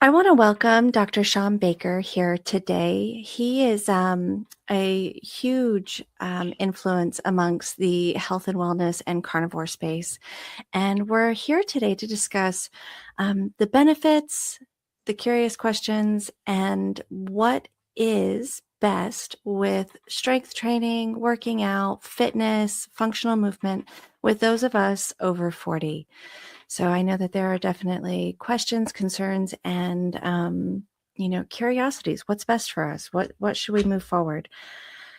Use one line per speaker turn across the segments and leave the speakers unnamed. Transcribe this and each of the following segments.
I want to welcome Dr. Shawn Baker here today. He is a huge influence amongst the health and wellness and carnivore space. And we're here today to discuss the benefits, the curious questions, and what is best with strength training, working out, fitness, functional movement with those of us over 40. So I know that there are definitely questions, concerns, and curiosities. What's best for us? What should we move forward?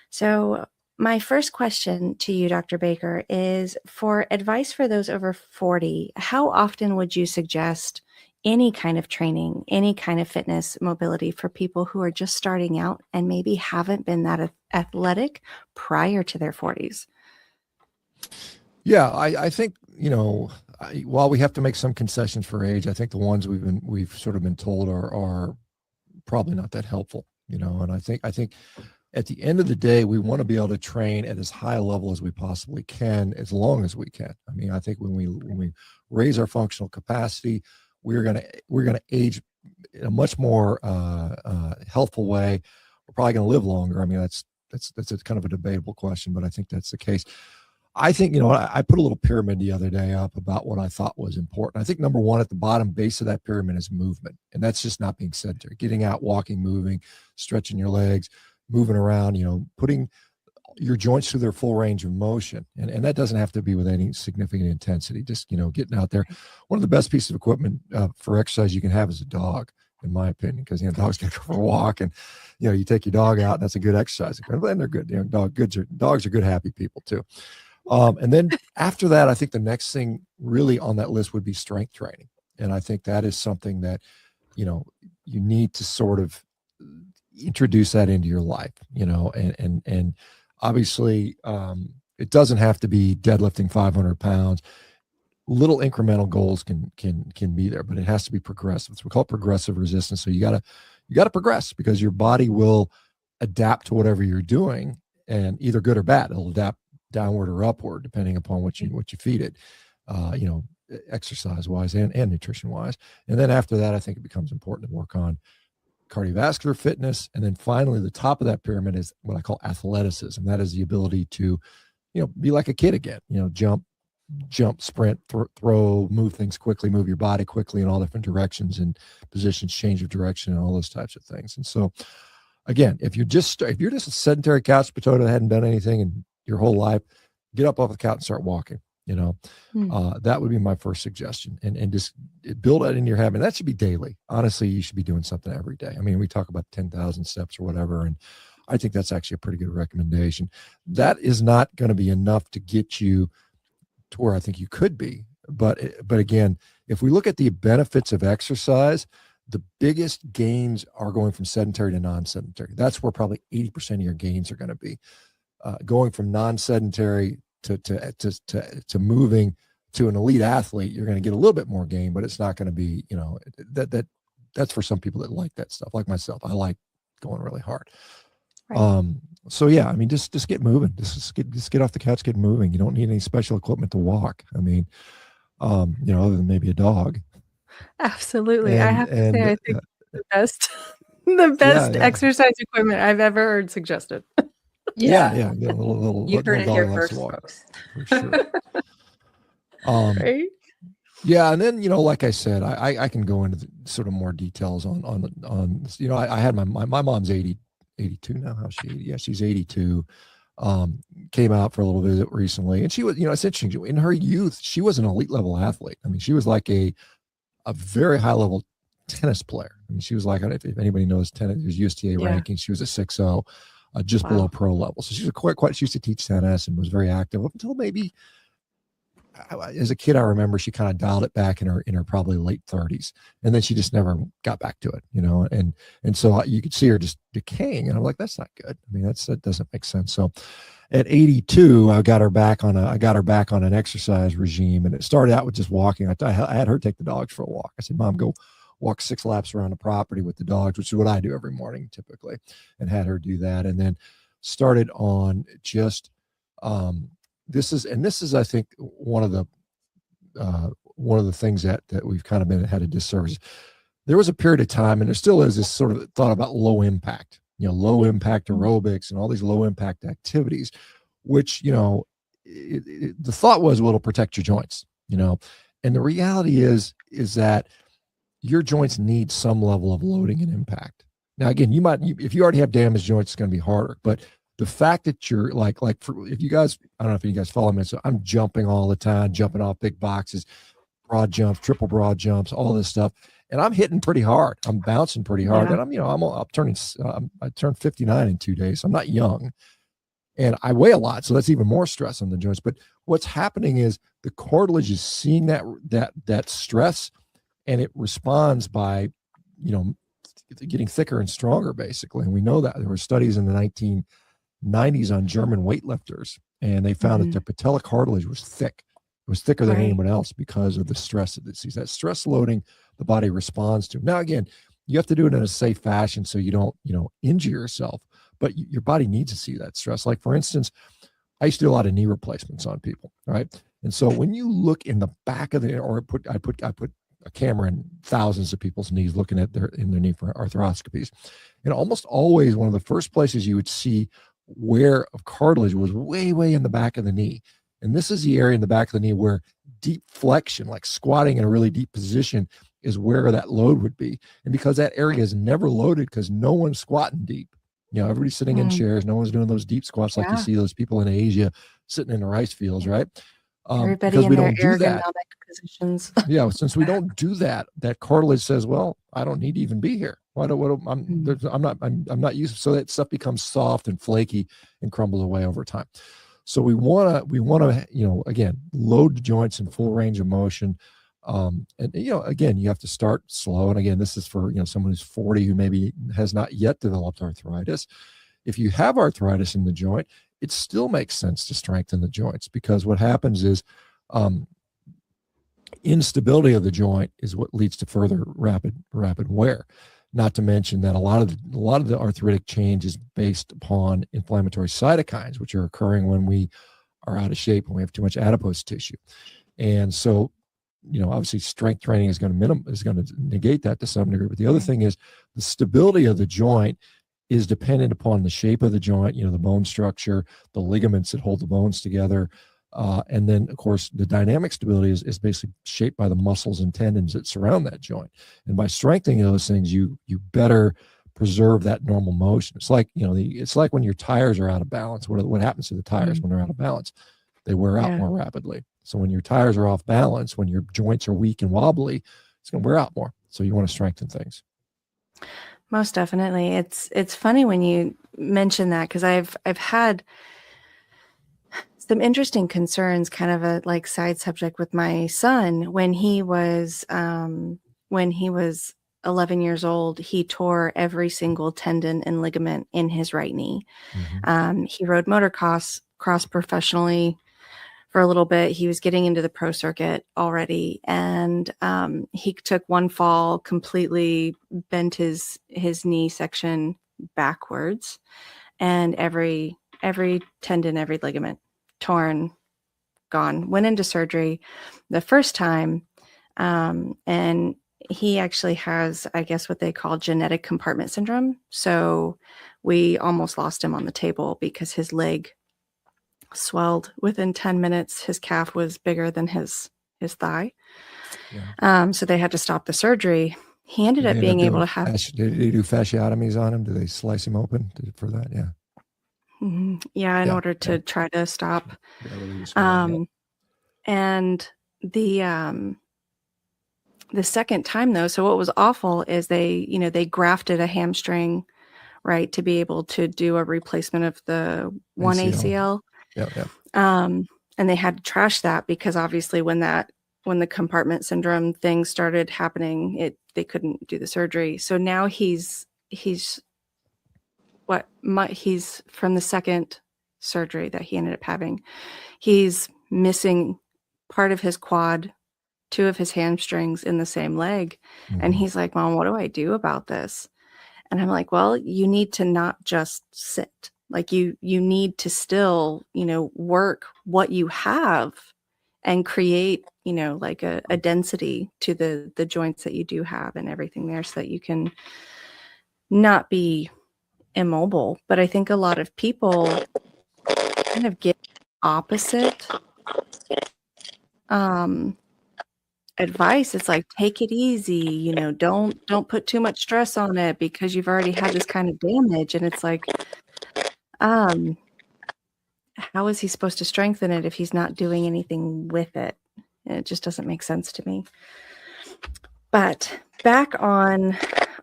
So my first question to you, Dr. Baker, is for advice for those over 40. How often would you suggest any kind of training, any kind of fitness mobility for people who are just starting out and maybe haven't been that athletic prior to their 40s?
Yeah, I think, while we have to make some concessions for age, I think the ones we've sort of been told are probably not that helpful, and I think at the end of the day, we want to be able to train at as high a level as we possibly can, as long as we can. I mean, I think when we raise our functional capacity, we're gonna age in a much more healthful way. We're probably gonna live longer. I mean, that's a kind of a debatable question, but I think that's the case. I think, I put a little pyramid the other day up about what I thought was important. I think number one at the bottom base of that pyramid is movement. And that's just not being sedentary, getting out, walking, moving, stretching your legs, moving around, putting your joints through their full range of motion. And that doesn't have to be with any significant intensity, just, getting out there. One of the best pieces of equipment for exercise you can have is a dog, in my opinion, because, dogs got to go for a walk and, you take your dog out and that's a good exercise. And they're good. Dogs are good, happy people too. And then after that, I think the next thing really on that list would be strength training. And I think that is something that, you need to sort of introduce that into your life, and obviously, it doesn't have to be deadlifting 500 pounds. Little incremental goals can be there, but it has to be progressive. So we call it progressive resistance. So you gotta progress, because your body will adapt to whatever you're doing, and either good or bad. It'll adapt downward or upward, depending upon what you feed it, exercise wise and nutrition wise. And then after that, I think it becomes important to work on cardiovascular fitness. And then finally, the top of that pyramid is what I call athleticism. That is the ability to, be like a kid again, jump, sprint, throw, move things quickly, move your body quickly in all different directions and positions, change of direction, and all those types of things. And so, again, if you're just a sedentary couch potato that hadn't done anything in your whole life, get up off the couch and start walking. That would be my first suggestion, and just build that in your habit. And that should be daily. Honestly, you should be doing something every day. I mean, we talk about 10,000 steps or whatever, and I think that's actually a pretty good recommendation. That is not going to be enough to get you to where I think you could be. But again, if we look at the benefits of exercise, the biggest gains are going from sedentary to non-sedentary. That's where probably 80% of your gains are going to be. Going from non-sedentary to moving to an elite athlete, you're going to get a little bit more gain, but it's not going to be, that's for some people that like that stuff, like myself. I like going really hard. Right. So yeah, I mean, just get moving. Just get off the couch, get moving. You don't need any special equipment to walk. I mean, other than maybe a dog.
Absolutely. I have to say, I think the best, exercise equipment I've ever heard suggested.
Yeah. A little
you heard it here first, folks.
For sure.
Right?
Yeah, and then like I said, I can go into sort of more details on I had my mom's 82 now. How's she? Yeah, she's 82. Came out for a little visit recently, and she was, it's interesting. In her youth, she was an elite level athlete. I mean, she was like a very high level tennis player. I mean, she was like, if anybody knows tennis, there's USTA rankings. She was a 6.0. Just below pro level. So she was quite, she used to teach tennis and was very active up until maybe, as a kid, I remember she kind of dialed it back in her probably late 30s. And then she just never got back to it, and so you could see her just decaying. And I'm like, that's not good. I mean, that doesn't make sense. So at 82, I got her back on an exercise regime. And it started out with just walking. I had her take the dogs for a walk. I said, Mom, go walk 6 laps around the property with the dogs, which is what I do every morning typically, and had her do that. And then started on just, this is, I think, one of the things that we've kind of had a disservice. there was a period of time, and there still is this sort of thought about low impact, low impact
Mm.
aerobics and all these low impact activities, which, the thought was, well, it'll protect your joints, and the reality is that your joints need some level of loading and impact. Now, again, if you already have damaged joints, it's going to be harder. But the fact that you're if you guys, I don't know if you guys follow me, so I'm jumping all the time, jumping off big boxes, broad jumps, triple broad jumps, all this stuff, and I'm hitting pretty hard. I'm bouncing pretty hard,
Yeah.
and I'm turning, I turned 59 in 2 days. So I'm not young, and I weigh a lot, so that's even more stress on the joints. But what's happening is the cartilage is seeing that stress, and it responds by, you know, getting thicker and stronger, basically. And we know that there were studies in the 1990s on German weightlifters, and they found that
Mm-hmm.
their patella cartilage was thick. It was thicker than
Right.
anyone else because of the stress that it sees. That stress loading the body responds to. Now, again, you have to do it in a safe fashion so you don't, injure yourself. But your body needs to see that stress. Like, for instance, I used to do a lot of knee replacements on people, right? And so when you look in the back of I put a camera in thousands of people's knees, looking at their knee for arthroscopies, and almost always one of the first places you would see wear of cartilage was way, way in the back of the knee. And this is the area in the back of the knee where deep flexion, like squatting in a really deep position, is where that load would be. And because that area is never loaded, because no one's squatting deep, everybody's sitting in
Mm.
chairs, no one's doing those deep squats like you
Yeah.
see those people in Asia sitting in the rice fields, right?
Everybody
Because
in
we
their
don't do that.
ergonomic positions.
Yeah, since we don't do that, that cartilage says, "Well, I don't need to even be here. Why do what?
Mm.
I'm not used." So that stuff becomes soft and flaky and crumbles away over time. So we want to again, load the joints in full range of motion. And again, you have to start slow. And again, this is for someone who's 40 who maybe has not yet developed arthritis. If you have arthritis in the joint, it still makes sense to strengthen the joints, because what happens is, um, instability of the joint is what leads to further rapid wear. Not to mention that a lot of the arthritic change is based upon inflammatory cytokines, which are occurring when we are out of shape, when we have too much adipose tissue. And so, obviously, strength training is going to negate that to some degree. But the other thing is, the stability of the joint is dependent upon the shape of the joint, the bone structure, the ligaments that hold the bones together. And then, of course, the dynamic stability is basically shaped by the muscles and tendons that surround that joint. And by strengthening those things, you better preserve that normal motion. It's like, it's like when your tires are out of balance. What happens to the tires
Mm.
when they're out of balance? They wear out
Yeah.
more rapidly. So when your tires are off balance, when your joints are weak and wobbly, it's going to wear out more. So you want to strengthen things.
Most definitely. It's funny when you mention that, because I've had some interesting concerns, kind of a like side subject, with my son. When he was 11 years old, he tore every single tendon and ligament in his right knee. He rode motocross professionally for a little bit. He was getting into the pro circuit already, and he took one fall, completely bent his knee section backwards, and every tendon, every ligament torn, gone. Went into surgery the first time, and he actually has, I guess, what they call genetic compartment syndrome. So we almost lost him on the table because his leg swelled within 10 minutes. His calf was bigger than his thigh.
Yeah.
So they had to stop the surgery. He ended
Did they
up
end up
being able
doing
to have,
did they do fasciotomies on him? Did they slice him open for that? Yeah.
yeah, in
Yeah.
order
Yeah.
to try to stop.
Yeah, release swelling. Yeah.
And the second time, though, so what was awful is they grafted a hamstring, right, to be able to do a replacement of the one
ACL.
ACL.
Yeah. Yeah.
And they had to trash that because obviously when the compartment syndrome thing started happening, they couldn't do the surgery. So now he's from the second surgery that he ended up having. He's missing part of his quad, two of his hamstrings in the same leg. And
Mm-hmm.
he's like, "Mom, what do I do about this?" And I'm like, "Well, you need to not just sit. Like you need to still, work what you have and create, like a density to the joints that you do have and everything there, so that you can not be immobile. But I think a lot of people kind of get opposite advice. It's like, take it easy, don't put too much stress on it because you've already had this kind of damage. And it's like, how is he supposed to strengthen it if he's not doing anything with it? It just doesn't make sense to me. But back on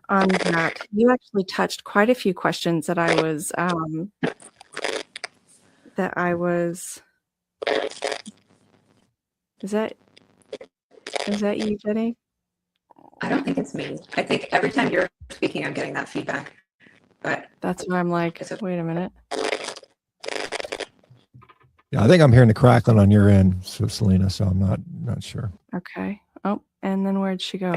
that, you actually touched quite a few questions that I was is that you, Jenny?
I don't think it's me. I think every time you're speaking, I'm getting that feedback. But
that's why I'm like, wait a minute.
Yeah, I think I'm hearing the crackling on your end, so Selena. So I'm not sure.
Okay. Oh, and then where'd she go?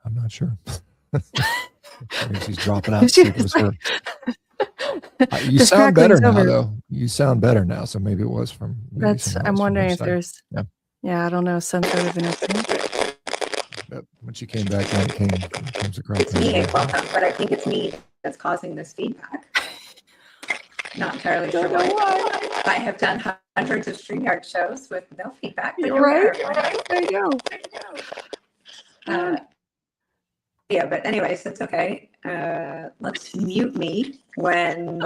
I'm not sure. Maybe she's dropping out. See if it was her. You sound better now, though. You sound better now, so maybe it was from.
I'm wondering if there's. Yeah, I don't know, some sort of interference.
Yep. When she came back, then it comes across.
It's me, welcome, but I think it's me that's causing this feedback. Not entirely sure why. I have done hundreds of StreamYard shows with no feedback.
You're right. There you
go. Yeah, but anyways, it's okay. Let's mute me when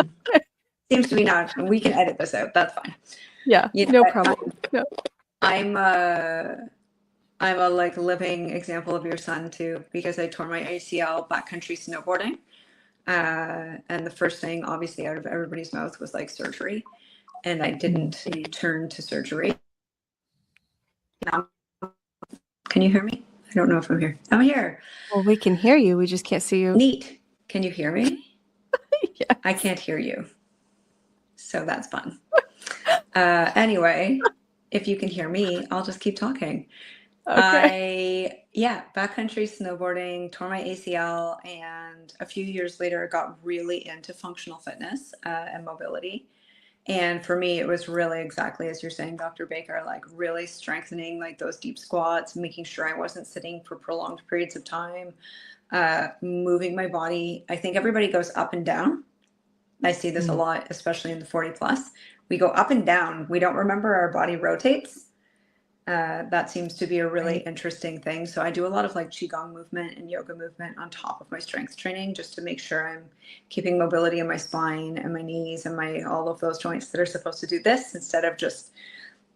seems to be not. We can edit this out. That's fine.
Yeah, no problem. No.
I'm a like living example of your son too, because I tore my ACL backcountry snowboarding. And the first thing obviously out of everybody's mouth was like surgery, and I didn't turn to surgery. Now, can you hear me? I don't know if I'm here. I'm here.
Well, we can hear you. We just can't see you.
Neat. Can you hear me?
Yes.
I can't hear you. So that's fun. Anyway, if you can hear me, I'll just keep talking.
Okay.
Backcountry snowboarding, tore my ACL, and a few years later, I got really into functional fitness and mobility. And for me, it was really exactly as you're saying, Dr. Baker, like really strengthening like those deep squats, making sure I wasn't sitting for prolonged periods of time, moving my body. I think everybody goes up and down. I see this a lot, especially in the 40 plus. We go up and down. We don't remember our body rotates. That seems to be a really interesting thing. So I do a lot of like Qigong movement and yoga movement on top of my strength training, just to make sure I'm keeping mobility in my spine and my knees and all of those joints that are supposed to do this instead of just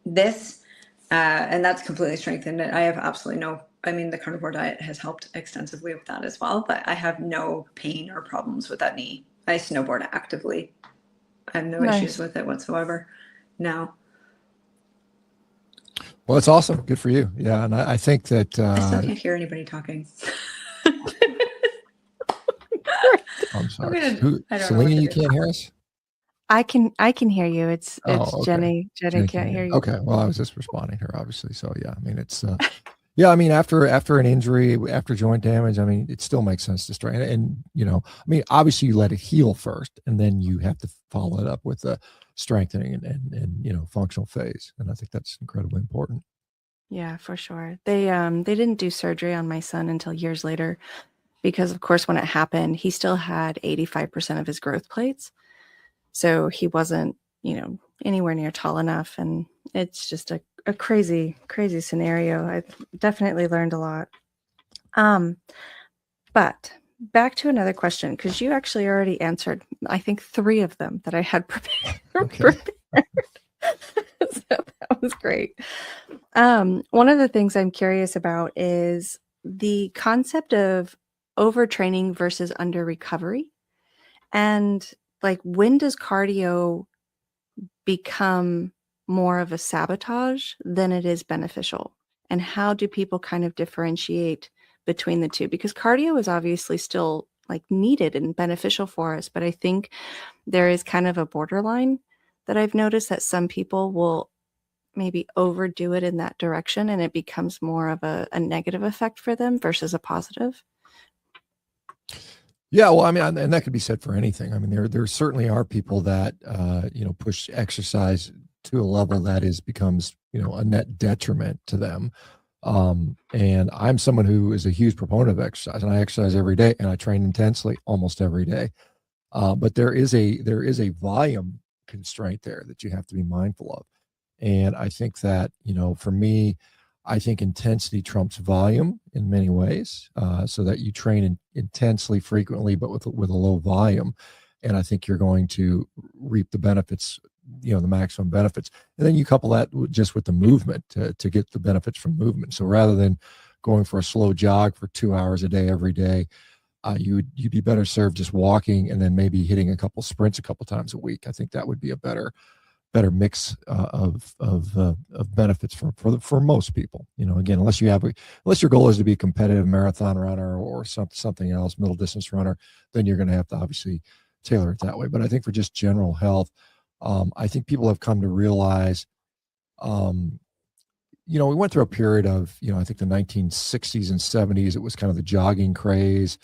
this. And that's completely strengthened it. I have absolutely the carnivore diet has helped extensively with that as well, but I have no pain or problems with that knee. I snowboard actively. I have no issues with it whatsoever now.
Well, it's awesome. Good for you. Yeah. And I think that
I still can't hear anybody talking.
I'm sorry. Selena, you can't hear us?
I can hear you. It's okay. Jenny. Jenny can't hear you.
Okay. Well, I was just responding to her, obviously. So yeah, I mean, it's yeah, I mean, after an injury, after joint damage, I mean, it still makes sense to strengthen. And obviously you let it heal first, and then you have to follow it up with the strengthening and functional phase. And I think that's incredibly important.
Yeah, for sure. They didn't do surgery on my son until years later, because of course when it happened, he still had 85% of his growth plates. So he wasn't, anywhere near tall enough. And it's just a crazy, crazy scenario. I've definitely learned a lot. But back to another question, because you actually already answered, I think, 3 of them that I had prepared. So that was great. One of the things I'm curious about is the concept of overtraining versus under recovery. And like, when does cardio become more of a sabotage than it is beneficial? And how do people kind of differentiate between the two? Because cardio is obviously still like needed and beneficial for us, but I think there is kind of a borderline that I've noticed that some people will maybe overdo it in that direction, and it becomes more of a negative effect for them versus a positive.
Yeah, well, I mean, and that could be said for anything. I mean, there certainly are people that push exercise to a level that becomes, a net detriment to them. And I'm someone who is a huge proponent of exercise, and I exercise every day, and I train intensely almost every day. But there is a volume constraint there that you have to be mindful of. And I think that, for me, I think intensity trumps volume in many ways, so that you train intensely frequently, but with a low volume. And I think you're going to reap the benefits, the maximum benefits. And then you couple that just with the movement to get the benefits from movement. So rather than going for a slow jog for 2 hours a day, every day, you'd be better served just walking and then maybe hitting a couple sprints a couple times a week. I think that would be a better mix of benefits for most people. Again, unless your goal is to be a competitive marathon runner or something else, middle distance runner, then you're going to have to obviously tailor it that way. But I think for just general health, I think people have come to realize, we went through a period of, I think the 1960s and 70s, it was kind of the jogging craze.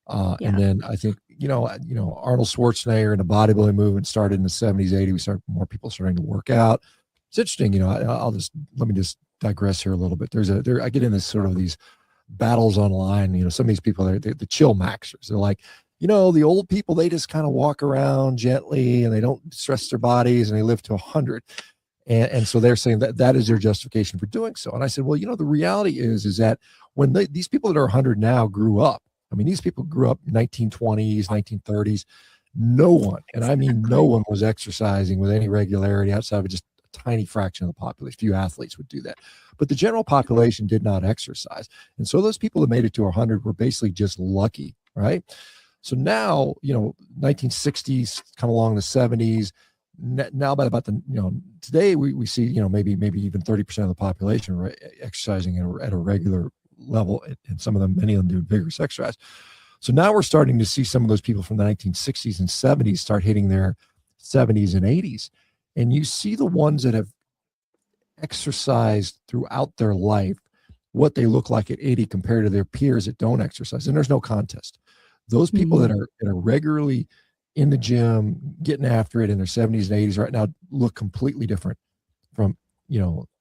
And then I think, Arnold Schwarzenegger and the bodybuilding movement started in the 70s, 80s. More people starting to work out. It's interesting, let me just digress here a little bit. I get in this sort of these battles online. Some of these people, they're the chill maxers. They're like, the old people, they just kind of walk around gently and they don't stress their bodies and they live to 100. And so they're saying that is their justification for doing so. And I said, well, the reality is that when these people that are 100 now grew up, I mean, these people grew up 1920s, 1930s. No one, and I mean no one, was exercising with any regularity outside of just a tiny fraction of the population. Few athletes would do that. But the general population did not exercise. And so those people that made it to 100 were basically just lucky, right? So now, 1960s come along, the 70s. Now about today we see, maybe even 30% of the population exercising at a regular level, and many of them do vigorous exercise. So now we're starting to see some of those people from the 1960s and 70s start hitting their 70s and 80s. And you see the ones that have exercised throughout their life, what they look like at 80 compared to their peers that don't exercise. And there's no contest. Those people that are regularly in the gym, getting after it in their 70s and 80s right now look completely different from,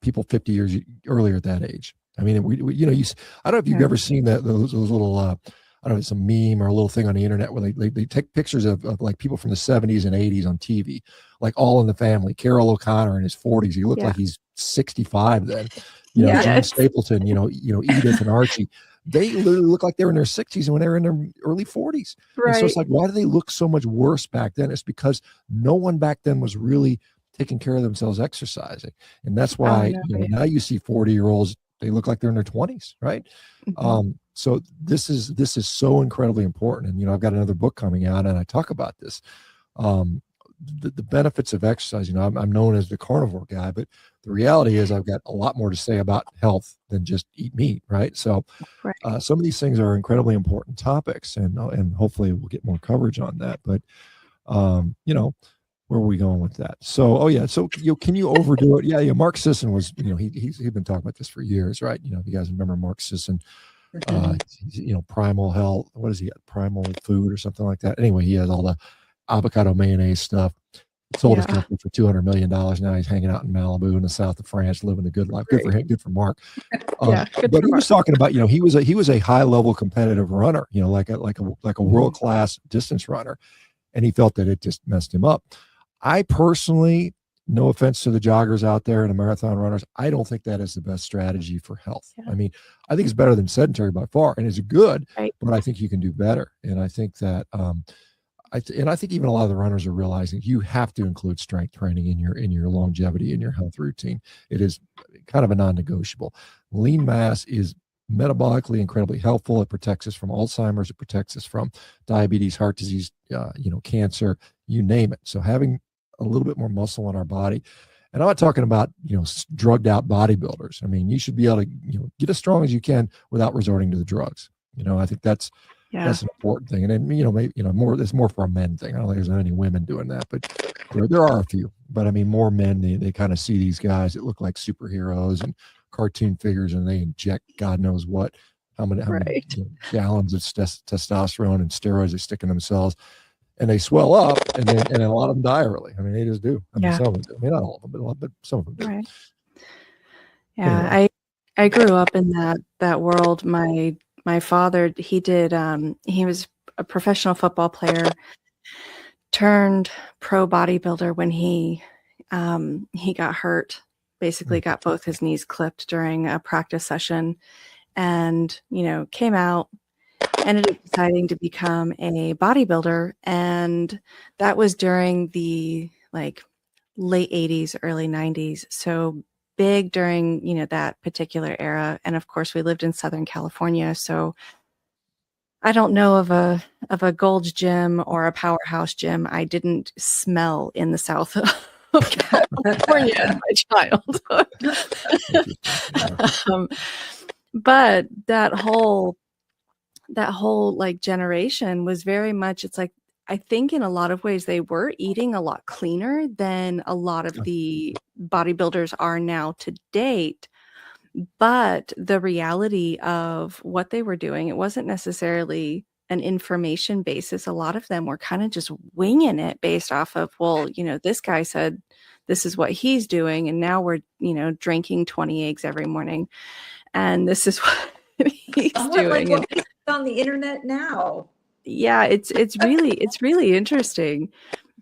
people 50 years earlier at that age. I mean, I don't know if you've ever seen those little, I don't know, it's a meme or a little thing on the internet where they take pictures of like people from the 70s and 80s on TV, like All in the Family. Carol O'Connor in his 40s, he looked like he's 65 then. Gene Stapleton, Edith and Archie, they literally look like they were in their 60s and when they were in their early 40s. Right. And so it's like, why do they look so much worse back then? It's because no one back then was really taking care of themselves exercising. And that's why now you see 40-year-olds, they look like they're in their 20s, right? Mm-hmm. So this is so incredibly important. And, I've got another book coming out and I talk about this. The benefits of exercise. I'm known as the carnivore guy, but the reality is I've got a lot more to say about health than just eat meat, right? So some of these things are incredibly important topics, and hopefully we'll get more coverage on that. But, where are we going with that? So, so can you overdo it? Yeah. Mark Sisson was, he's been talking about this for years, right? If you guys remember Mark Sisson, Primal Health, what is he got? Primal Food or something like that. Anyway, he has all the avocado mayonnaise stuff. Sold his company for $200 million. Now he's hanging out in Malibu in the south of France, living a good life. Good for him. Good for Mark. But he was talking about, he was a high level competitive runner, like a world class distance runner, and he felt that it just messed him up. I personally, no offense to the joggers out there and the marathon runners, I don't think that is the best strategy for health. I mean, I think it's better than sedentary by far, and it's good, but I think you can do better. And I think that, I think even a lot of the runners are realizing you have to include strength training in your longevity, in your health routine. It is kind of a non-negotiable. Lean mass is metabolically incredibly helpful. It protects us from Alzheimer's. It protects us from diabetes, heart disease, cancer, you name it. So having a little bit more muscle in our body, and I'm not talking about, drugged out bodybuilders. I mean, you should be able to, get as strong as you can without resorting to the drugs. I think that's an important thing. And then, maybe, it's more for a men thing. I don't think there's any women doing that, but there are a few. But I mean, more men, they kind of see these guys that look like superheroes and cartoon figures, and they inject God knows what, how many gallons of testosterone and steroids they stick in themselves. and they swell up, and then a lot of them die early. I mean, they just do. I mean,
Yeah.
some of them do. I mean, not all of them, but but some of them do.
Right. Yeah.
Anyway.
I grew up in that world. My father, he was a professional football player turned pro bodybuilder when he got hurt, basically got both his knees clipped during a practice session, and came out, ended up deciding to become a bodybuilder, and that was during the late 80s, early 90s, so big during that particular era. And of course we lived in Southern California, so I don't know of a Gold's Gym or a Powerhouse gym I didn't smell in the south of California as my child. But that whole generation was very much, it's like, I think in a lot of ways they were eating a lot cleaner than a lot of the bodybuilders are now to date. But the reality of what they were doing, it wasn't necessarily an information basis. A lot of them were kind of just winging it based off of, well, this guy said this is what he's doing, and now we're, drinking 20 eggs every morning, and this is what he's doing.
Like what's on the internet now.
Yeah, it's really interesting.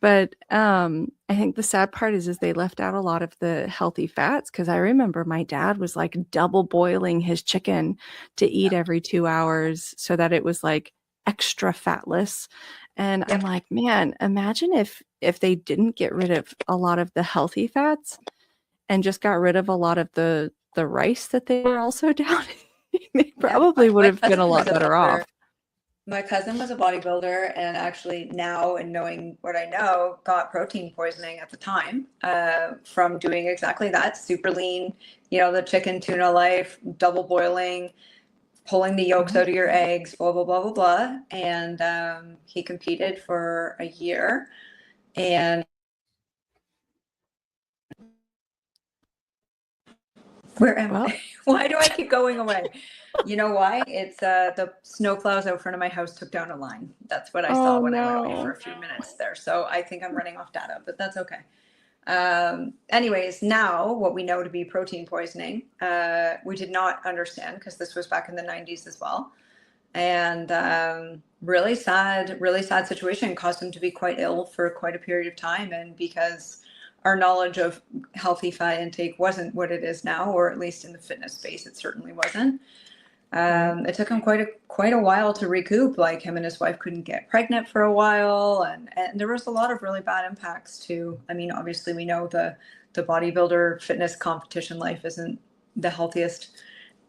But I think the sad part is they left out a lot of the healthy fats, because I remember my dad was like double boiling his chicken to eat every 2 hours so that it was like extra fatless. And I'm like, man, imagine if they didn't get rid of a lot of the healthy fats and just got rid of a lot of the rice that they were also downing. They probably would have been a lot better off.
My cousin was a bodybuilder, and actually now, and knowing what I know, got protein poisoning at the time from doing exactly that. Super lean, the chicken tuna life, double boiling, pulling the yolks out of your eggs, blah, blah, blah, blah, blah. And he competed for a year. And where am I? Why do I keep going away? You know why? It's the snowplows out front of my house took down a line. That's what I saw when I went away for a few minutes there. So I think I'm running off data, but that's okay. Anyways, now what we know to be protein poisoning, we did not understand, because this was back in the 90s as well. And really sad situation, caused him to be quite ill for quite a period of time. And because our knowledge of healthy fat intake wasn't what it is now, or at least in the fitness space, it certainly wasn't. It took him quite a while to recoup. Like, him and his wife couldn't get pregnant for a while, and there was a lot of really bad impacts too. I mean, obviously we know the bodybuilder fitness competition life isn't the healthiest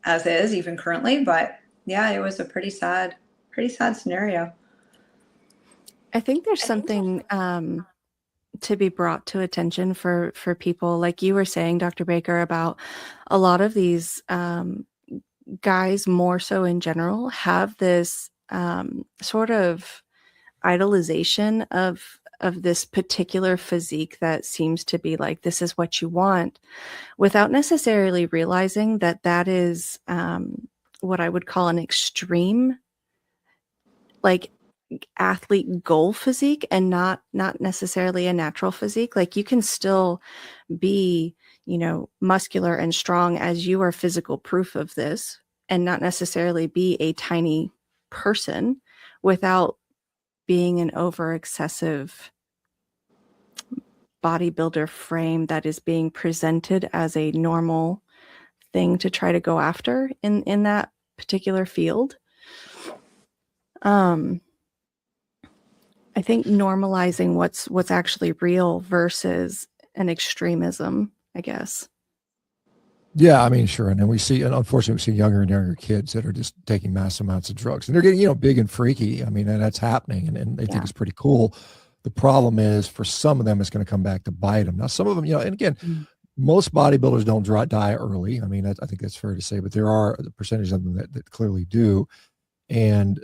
as is, even currently, but yeah, it was a pretty sad scenario.
I think there's something to be brought to attention for people, like you were saying, Dr. Baker, about a lot of these guys, more so in general, have this sort of idolization of this particular physique that seems to be like, this is what you want, without necessarily realizing that is what I would call an extreme, like, athlete goal physique, and not necessarily a natural physique. Like, you can still be, muscular and strong, as you are physical proof of this, and not necessarily be a tiny person without being an over excessive bodybuilder frame that is being presented as a normal thing to try to go after in that particular field. I think normalizing what's actually real versus an extremism, I guess.
Yeah, I mean, sure. And then we see, and unfortunately, we see younger and younger kids that are just taking mass amounts of drugs, and they're getting, big and freaky. I mean, and that's happening, and they think it's pretty cool. The problem is, for some of them, it's going to come back to bite them. Now, some of them, and again, most bodybuilders don't die early. I mean, I think that's fair to say, but there are a percentage of them that clearly do. And,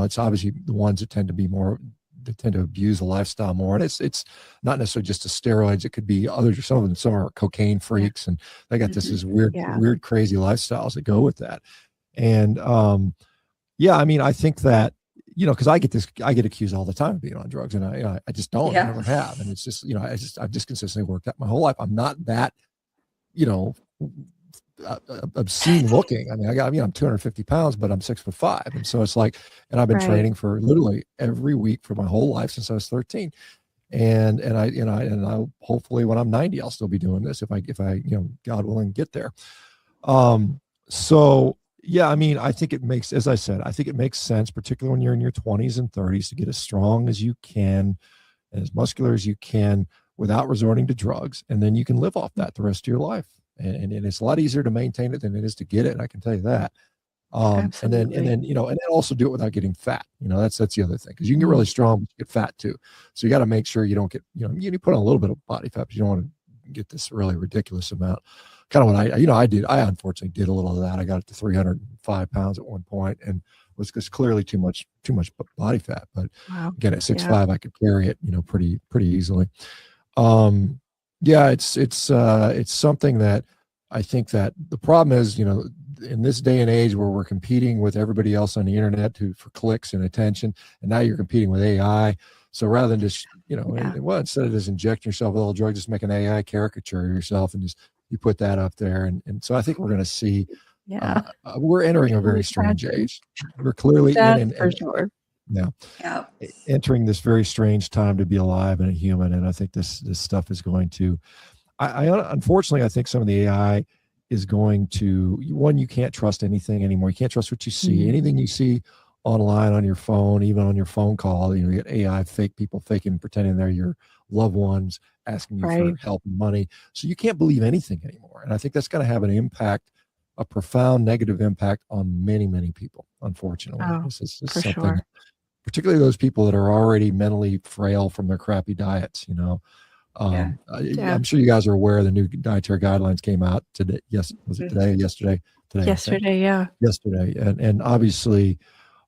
it's obviously the ones that tend to abuse the lifestyle more. And it's not necessarily just the steroids. It could be others. Some are cocaine freaks, and they got this weird, crazy lifestyles that go with that. And, I mean, I think that, because I get accused all the time of being on drugs, and I just don't. I
Yeah.
never have, and it's just, I've just consistently worked out my whole life. I'm not that, you know, obscene looking. I mean, I'm 250 pounds, but I'm 6'5", and so it's like, and I've been
Right.
training for literally every week for my whole life since I was 13. And I hopefully when I'm 90, I'll still be doing this if I God willing, get there. So yeah, I mean, I think it makes, as I said, I think it makes sense, particularly when you're in your 20s and 30s, to get as strong as you can and as muscular as you can without resorting to drugs, and then you can live off that the rest of your life. And it's a lot easier to maintain it than it is to get it. I can tell you that. And then and then also do it without getting fat. That's the other thing, because you can get really strong, but you get fat too. So you got to make sure you don't get, you put on a little bit of body fat, but you don't want to get this really ridiculous amount. Kind of what I did. I unfortunately did a little of that. I got it to 305 pounds at one point, and was just clearly too much body fat. But again, at 6'5", I could carry it, pretty easily. Yeah, it's something that I think that the problem is, in this day and age where we're competing with everybody else on the internet for clicks and attention, and now you're competing with AI. So rather than just, instead of just injecting yourself with a little drug, just make an AI caricature of yourself and just, you put that up there. And so I think we're going to see, we're entering a very strange age. We're clearly
for sure.
Entering this very strange time to be alive and a human. And I think this stuff is going to, unfortunately, I think some of the AI is going to, you can't trust anything anymore. You can't trust what you see. Anything you see online on your phone, even on your phone call, you get AI, fake people faking, pretending they're your loved ones, asking you for help and money. So you can't believe anything anymore. And I think that's going to have an impact, a profound negative impact on many, many people, unfortunately. This is something, sure, particularly those people that are already mentally frail from their crappy diets, I'm sure you guys are aware the new dietary guidelines came out today. Yes. Was it today? Yesterday?
Yesterday. Yeah.
Yesterday. And obviously,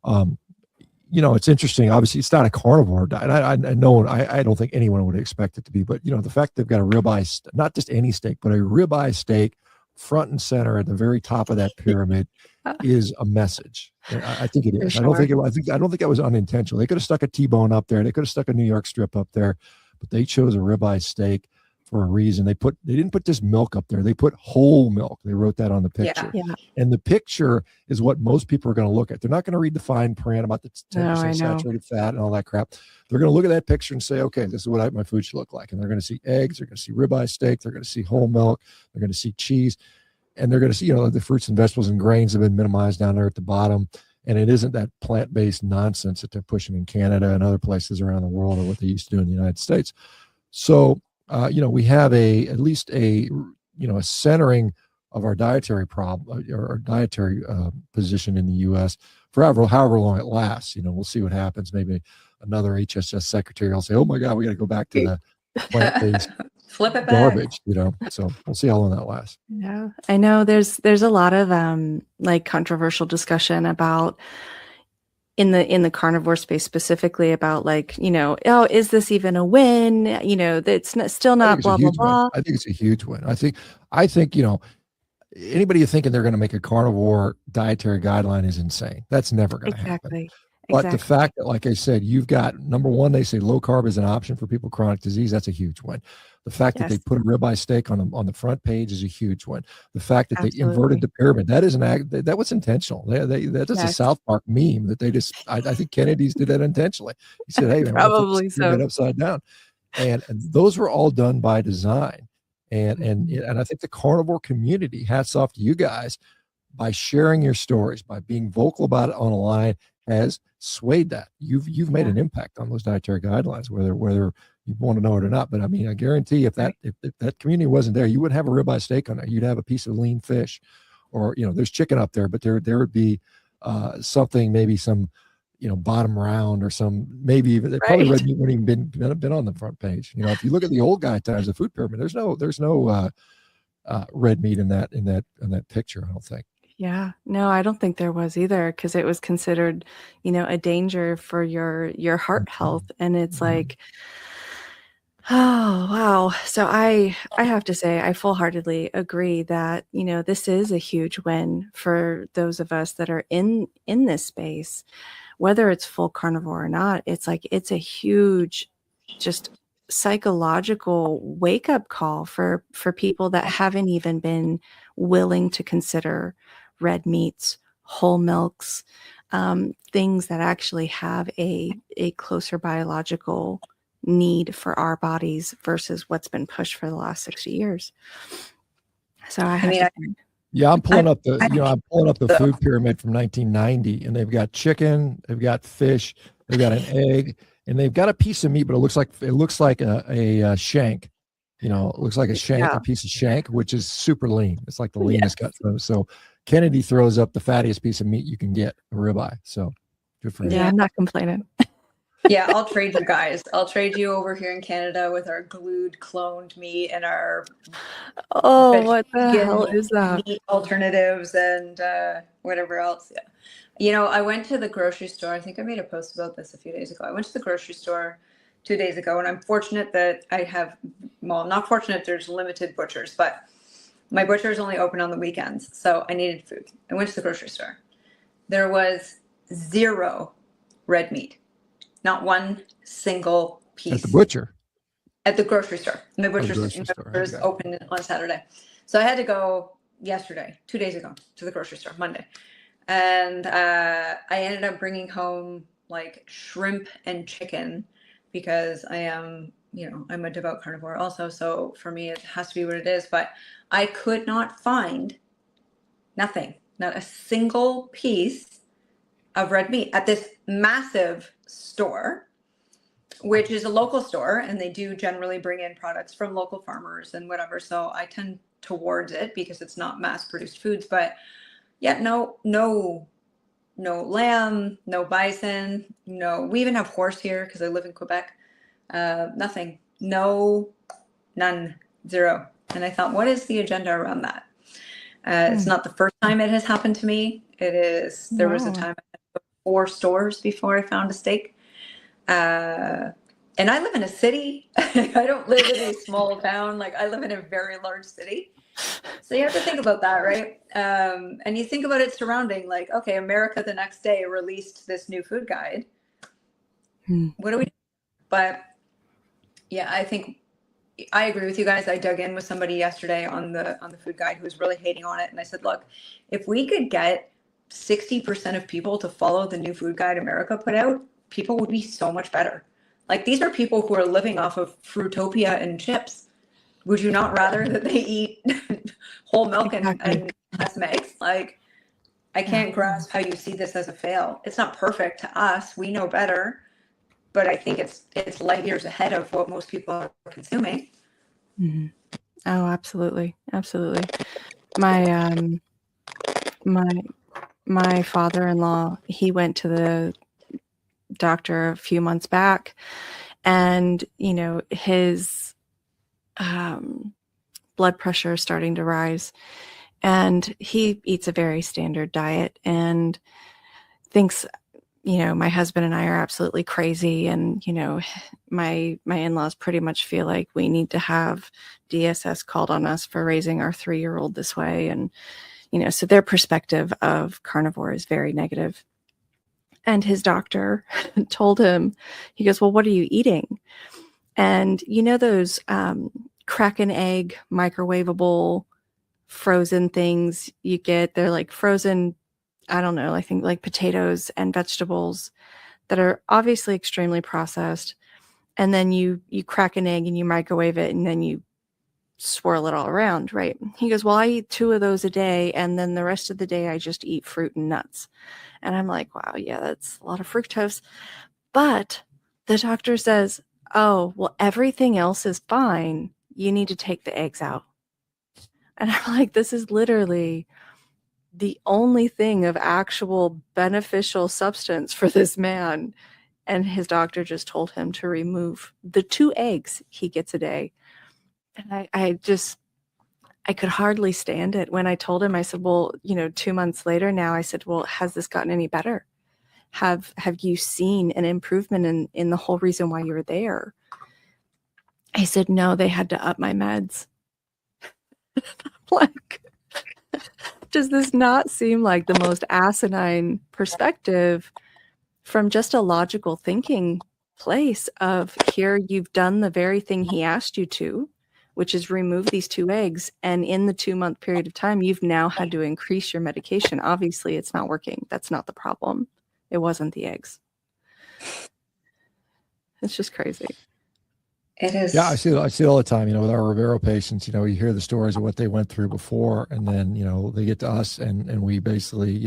it's interesting. Obviously it's not a carnivore diet. I know, I don't think anyone would expect it to be, but the fact they've got a ribeye, not just any steak, but a ribeye steak front and center at the very top of that pyramid is a message. I think it is. Sure. I don't think that was unintentional. They could have stuck a T-bone up there. They could have stuck a New York strip up there, but they chose a ribeye steak for a reason. They didn't put just milk up there. They put whole milk. They wrote that on the picture. Yeah. And the picture is what most people are going to look at. They're not going to read the fine print about the 10% saturated fat and all that crap. They're going to look at that picture and say, okay, this is what my food should look like. And they're going to see eggs. They're going to see ribeye steak. They're going to see whole milk. They're going to see cheese. And they're going to see, the fruits and vegetables and grains have been minimized down there at the bottom. And it isn't that plant-based nonsense that they're pushing in Canada and other places around the world, or what they used to do in the United States. So, we have at least a centering of our dietary problem, or our dietary position in the U.S. for however long it lasts. We'll see what happens. Maybe another HHS secretary will say, "Oh my God, we got to go back to the plant-based
flip it
garbage." So we'll see how long that lasts.
Yeah, I know. There's a lot of controversial discussion about, in the carnivore space specifically, about is this even a win? That's still not blah, blah, blah.
I think it's a huge win. I think, anybody thinking they're going to make a carnivore dietary guideline is insane. That's never going to happen. But the fact that, like I said, you've got, number one, they say low carb is an option for people with chronic disease. That's a huge win. The fact that they put a ribeye steak on the front page is a huge win. The fact that they inverted the pyramid, that was intentional. That is a South Park meme that they just, I think Kennedy's did that intentionally. He said, "Hey, man,
probably so,
upside down," and those were all done by design. And I think the carnivore community, hats off to you guys, by sharing your stories, by being vocal about it on a line, has swayed that. You've made an impact on those dietary guidelines, whether you want to know it or not. But I mean, I guarantee if that community wasn't there, you wouldn't have a ribeye steak on there. You'd have a piece of lean fish, or there's chicken up there, but there would be something, maybe some bottom round, or some, maybe even red meat wouldn't even been on the front page. If you look at the old guy times, the food pyramid, there's no red meat in that picture, I don't think.
Yeah, no, I don't think there was either, because it was considered, a danger for your heart health. And it's like, oh, wow. So I have to say, I full-heartedly agree that, this is a huge win for those of us that are in this space, whether it's full carnivore or not, it's like, it's a huge, just psychological wake up call for people that haven't even been willing to consider red meats, whole milks, things that actually have a closer biological need for our bodies versus what's been pushed for the last 60 years. So I had to think.
Yeah, I'm pulling up the food pyramid from 1990, and they've got chicken, they've got fish, they've got an egg, and they've got a piece of meat, but it looks like a shank. It looks like a shank, a piece of shank, which is super lean. It's like the leanest cut. So Kennedy throws up the fattiest piece of meat you can get, a ribeye. So good for him.
Yeah, I'm not complaining.
Yeah, I'll trade you guys. I'll trade you over here in Canada with our glued cloned meat and our
what the hell is that?
Meat alternatives and whatever else. Yeah. I went to the grocery store. I think I made a post about this a few days ago. I went to the grocery store 2 days ago, and I'm fortunate that I'm not fortunate there's limited butchers, but my butcher is only open on the weekends, so I needed food. I went to the grocery store. There was 0 red meat. Not one single piece.
At the butcher?
At the grocery store. My butcher is open on Saturday. So I had to go yesterday, 2 days ago, to the grocery store, Monday. And I ended up bringing home like shrimp and chicken because I'm a devout carnivore also. So for me, it has to be what it is. But I could not find nothing, not a single piece of red meat at this massive store, which is a local store, and they do generally bring in products from local farmers and whatever. So I tend towards it because it's not mass produced foods. But yeah, no lamb, no bison, no. We even have horse here because I live in Quebec. Nothing, none, 0. And I thought, what is the agenda around that? It's not the first time it has happened to me. It is. There was a time I had 4 stores before I found a steak. And I live in a city. I don't live in a small town. Like, I live in a very large city. So you have to think about that, right? And you think about it surrounding, like, okay, America the next day released this new food guide. What do we do? But yeah, I think I agree with you guys. I dug in with somebody yesterday on the food guide who was really hating on it. And I said, look, if we could get 60% of people to follow the new food guide America put out, people would be so much better. Like, these are people who are living off of Fruitopia and chips. Would you not rather that they eat whole milk and less eggs? Like, I can't grasp how you see this as a fail. It's not perfect to us. We know better, but I think it's light years ahead of what most people are consuming.
Mm-hmm. Oh, absolutely, absolutely. My my father-in-law, he went to the doctor a few months back, and his blood pressure is starting to rise, and he eats a very standard diet and thinks my husband and I are absolutely crazy, and my in-laws pretty much feel like we need to have DSS called on us for raising our 3-year-old this way, and so their perspective of carnivore is very negative. And his doctor told him, he goes, well, what are you eating? And those crack an egg, microwavable, frozen things you get, they're like frozen, I don't know, I think like potatoes and vegetables that are obviously extremely processed. And then you crack an egg and you microwave it, and then you swirl it all around, right? He goes, well, I eat 2 of those a day, and then the rest of the day I just eat fruit and nuts. And I'm like, wow, yeah, that's a lot of fructose. But the doctor says, oh, well, everything else is fine. You need to take the eggs out. And I'm like, this is literally the only thing of actual beneficial substance for this man. And his doctor just told him to remove the 2 eggs he gets a day. And I could hardly stand it. When I told him, I said, well, 2 months later now, I said, well, has this gotten any better? Have you seen an improvement in the whole reason why you were there? I said, no, they had to up my meds. Like, does this not seem like the most asinine perspective? from just a logical thinking place of here you've done the very thing he asked you to, which is remove these 2 eggs, and in the 2-month period of time you've now had to increase your medication. Obviously it's not working. That's not the problem. It wasn't the eggs. It's just crazy.
It is.
Yeah, I see it all the time, with our Rivero patients. You hear the stories of what they went through before, and then they get to us, and we basically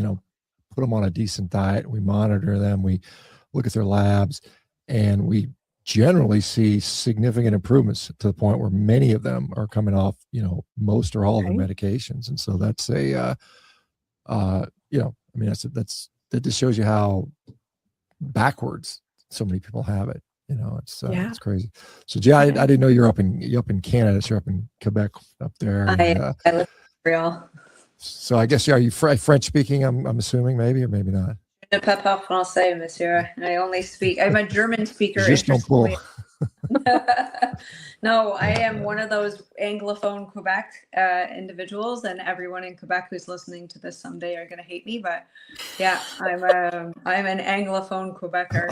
put them on a decent diet. We monitor them, we look at their labs, and we generally see significant improvements to the point where many of them are coming off most or all of their medications. And so that's that just shows you how backwards so many people have it. It's crazy. So, Jay, I didn't know you're up in Canada. So you're up in Quebec up there.
I live in Montreal.
So I guess, are you French speaking? I'm assuming, maybe, or maybe not.
Je ne parle pas français, monsieur. I'm a German speaker. No, I am one of those Anglophone Quebec individuals, and everyone in Quebec who's listening to this someday are going to hate me. But yeah, I'm an Anglophone Quebecer.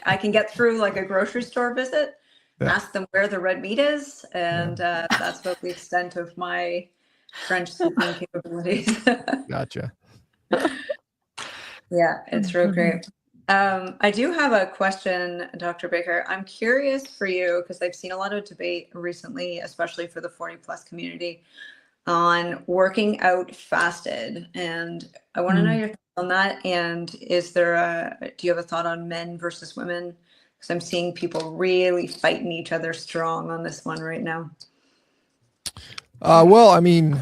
I can get through like a grocery store visit, ask them where the red meat is, and that's about the extent of my French speaking capabilities.
Gotcha.
Yeah, it's real great. I do have a question, Dr. Baker. I'm curious for you, because I've seen a lot of debate recently, especially for the 40+ community, on working out fasted. And I want to know your thoughts on that. And do you have a thought on men versus women? Because I'm seeing people really fighting each other strong on this one right now.
Well, I mean,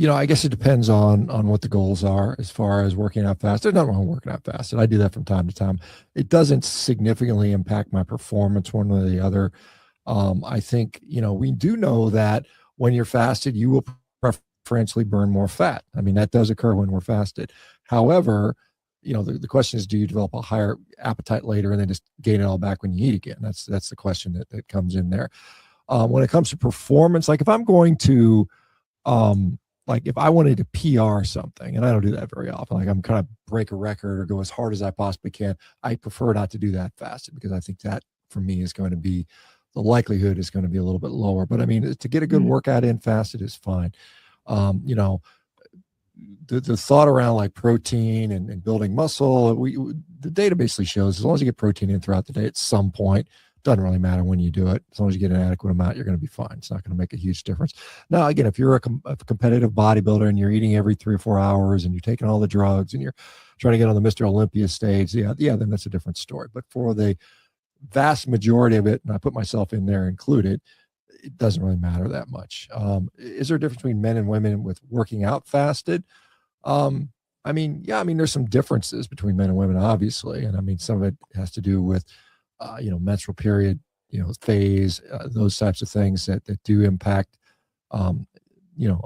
I guess it depends on what the goals are as far as working out fast. There's nothing wrong with working out fast. I do that from time to time. It doesn't significantly impact my performance one way or the other. I think, we do know that when you're fasted, you will preferentially burn more fat. I mean, that does occur when we're fasted. However, the question is, do you develop a higher appetite later and then just gain it all back when you eat again? That's the question that comes in there. When it comes to performance, like if I'm going to, like if I wanted to PR something, and I don't do that very often, like I'm kind of break a record or go as hard as I possibly can, I prefer not to do that fasted, because I think that for me is going to be, the likelihood is going to be a little bit lower. But I mean, to get a good workout in fasted is fine. The thought around like protein and building muscle, the data basically shows as long as you get protein in throughout the day at some point, doesn't really matter when you do it. As long as you get an adequate amount, you're going to be fine. It's not going to make a huge difference. Now, again, if you're a competitive bodybuilder and you're eating every 3 or 4 hours and you're taking all the drugs and you're trying to get on the Mr. Olympia stage, then that's a different story. But for the vast majority of it, and I put myself in there included, it doesn't really matter that much. Is there a difference between men and women with working out fasted? I mean, there's some differences between men and women, obviously. And I mean, some of it has to do with, menstrual period, phase, those types of things that do impact, a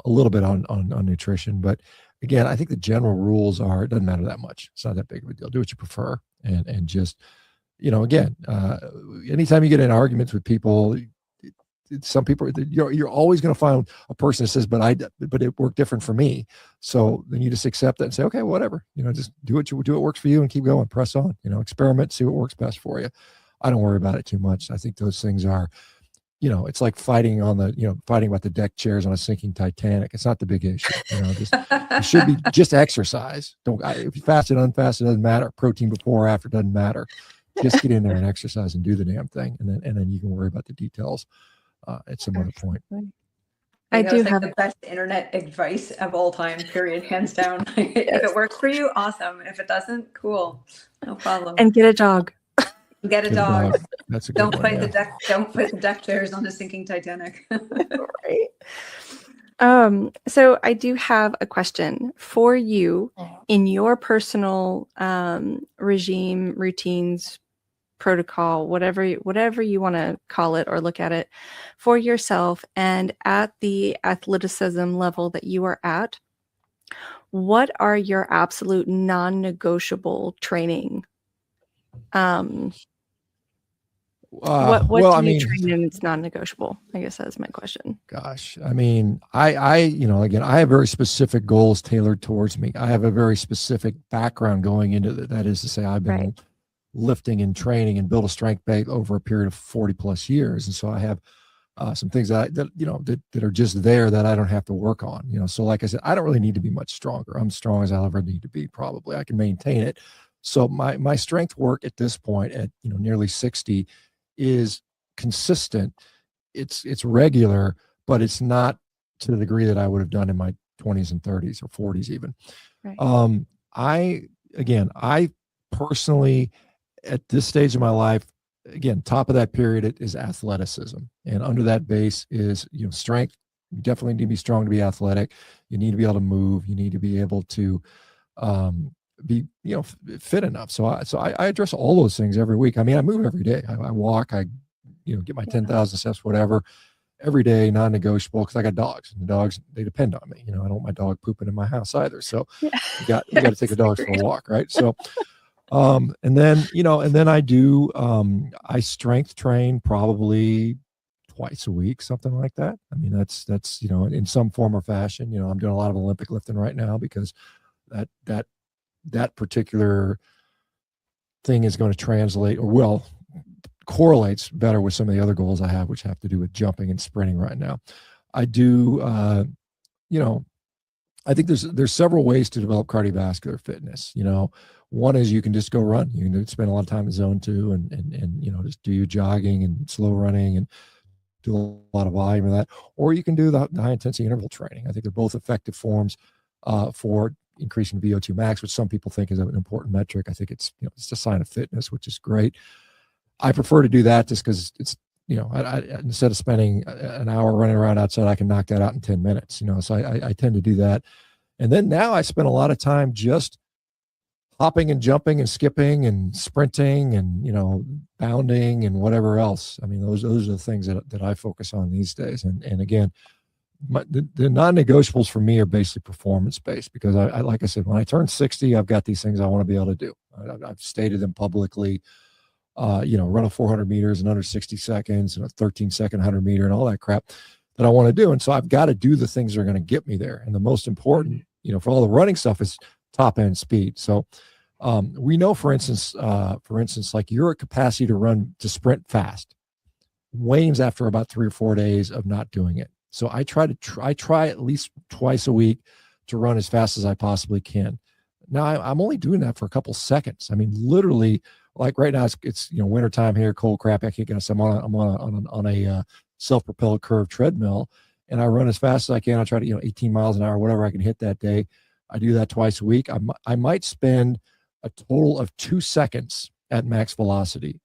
little bit on nutrition. But again, I think the general rules are, it doesn't matter that much. It's not that big of a deal. Do what you prefer. And just, again, anytime you get in arguments with people, some people, you're always going to find a person that says, but it worked different for me. So then you just accept that and say, okay, whatever, just do what works for you and keep going, press on, experiment, see what works best for you. I don't worry about it too much. I think those things are, it's like fighting fighting about the deck chairs on a sinking Titanic. It's not the big issue. It should be just exercise. If you fasted, unfasted, doesn't matter. Protein before or after, doesn't matter. Just get in there and exercise and do the damn thing. And then you can worry about the details at some other point.
I do have the best internet advice of all time, period, hands down. If it works for you, awesome. If it doesn't, cool. No problem.
And get a dog.
Get a dog.
That's a good one.
Don't put the deck chairs on a sinking Titanic.
Right. So I do have a question for you in your personal regime, routines, protocol, whatever you want to call it or look at it for yourself, and at the athleticism level that you are at, what are your absolute non-negotiable training What
well,
do
I
you
mean,
train and it's non-negotiable? I guess that's my question.
gosh, I mean, again, I have very specific goals tailored towards me. I have a very specific background going into that. That is to say, I've
Right.
been lifting and training and build a strength base over a period of 40 plus years. And so I have some things that are just there that I don't have to work on, So like I said, I don't really need to be much stronger. I'm strong as I'll ever need to be. Probably I can maintain it. So my strength work at this point at, nearly 60 is consistent. It's regular, but it's not to the degree that I would have done in my 20s and 30s or 40s even.
Right.
I personally, at this stage of my life, again, top of that period is athleticism, and under that base is strength. You definitely need to be strong to be athletic. You need to be able to move. You need to be able to be fit enough. So I address all those things every week. I mean, I move every day. I walk. I get my 10,000 steps, whatever, every day, non-negotiable, because I got dogs, and the dogs, they depend on me. I don't want my dog pooping in my house either. So we got to take the dogs for a walk, right? So and then I do I strength train probably twice a week, something like that. I mean, that's in some form or fashion. I'm doing a lot of Olympic lifting right now because that particular thing is going to translate, or will correlates better with some of the other goals I have, which have to do with jumping and sprinting right now. I do I think there's several ways to develop cardiovascular fitness. One is you can just go run. You can spend a lot of time in zone 2 and just do your jogging and slow running and do a lot of volume of that. Or you can do the high intensity interval training. I think they're both effective forms for increasing VO2 max, which some people think is an important metric. I think it's it's a sign of fitness, which is great. I prefer to do that just because it's I instead of spending an hour running around outside, I can knock that out in 10 minutes. So I tend to do that. And then now I spend a lot of time just hopping and jumping and skipping and sprinting and bounding and whatever else. I mean, those are the things that I focus on these days. And again, the non-negotiables for me are basically performance based, because I like I said, when I turn 60, I've got these things I want to be able to do. I've stated them publicly. Run a 400 meters in under 60 seconds and a 13-second 100-meter and all that crap that I want to do. And so I've got to do the things that are going to get me there. And the most important, for all the running stuff is top end speed. So we know, for instance, like your capacity to sprint fast wanes after about 3 or 4 days of not doing it. So I try at least twice a week to run as fast as I possibly can. Now I'm only doing that for a couple seconds. I mean, literally, like right now it's winter time here, cold crap. I can't get us. I'm on a self-propelled curved treadmill, and I run as fast as I can. I try to 18 miles an hour, whatever I can hit that day. I do that twice a week. I might spend a total of 2 seconds at max velocity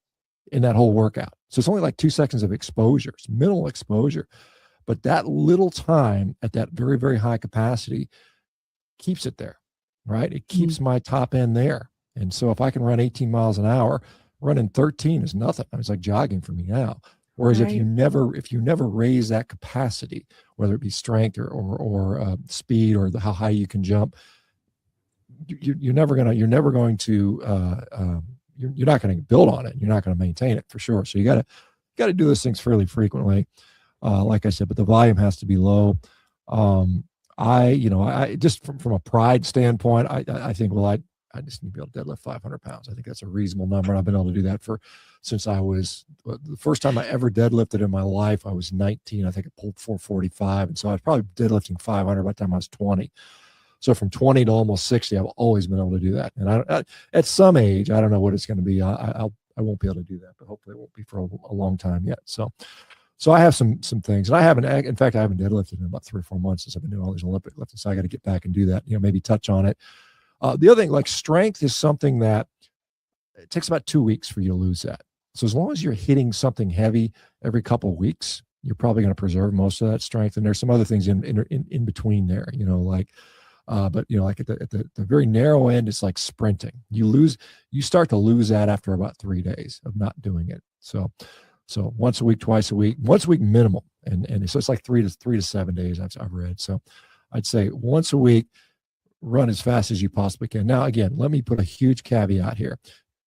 in that whole workout. So it's only like 2 seconds of exposure. It's minimal exposure, but that little time at that very, very high capacity keeps it there, right? It keeps my top end there. And so if I can run 18 miles an hour, running 13 is nothing. It's like jogging for me now. Whereas if you never raise that capacity, whether it be strength or speed or how high you can jump, you're not going to build on it. You're not going to maintain it for sure. So you got to do those things fairly frequently, like I said. But the volume has to be low. I just from a pride standpoint, I think I just need to be able to deadlift 500 pounds. I think that's a reasonable number. And I've been able to do that since I was, the first time I ever deadlifted in my life, I was 19. I think I pulled 445. And so I was probably deadlifting 500 by the time I was 20. So from 20 to almost 60, I've always been able to do that. And I at some age, I don't know what it's going to be. I won't be able to do that, but hopefully it won't be for a long time yet. So I have some things, and I haven't deadlifted in about 3 or 4 months since I've been doing all these Olympic lifting. So I got to get back and do that, maybe touch on it. The other thing, like strength, is something that it takes about 2 weeks for you to lose that. So as long as you're hitting something heavy every couple of weeks, you're probably going to preserve most of that strength. And there's some other things in between there, but like at the very narrow end, it's like sprinting. You start to lose that after about 3 days of not doing it. So once a week, twice a week, once a week minimum, and so it's like 3 to 7 days I've read. So I'd say once a week, run as fast as you possibly can. Now, again, let me put a huge caveat here.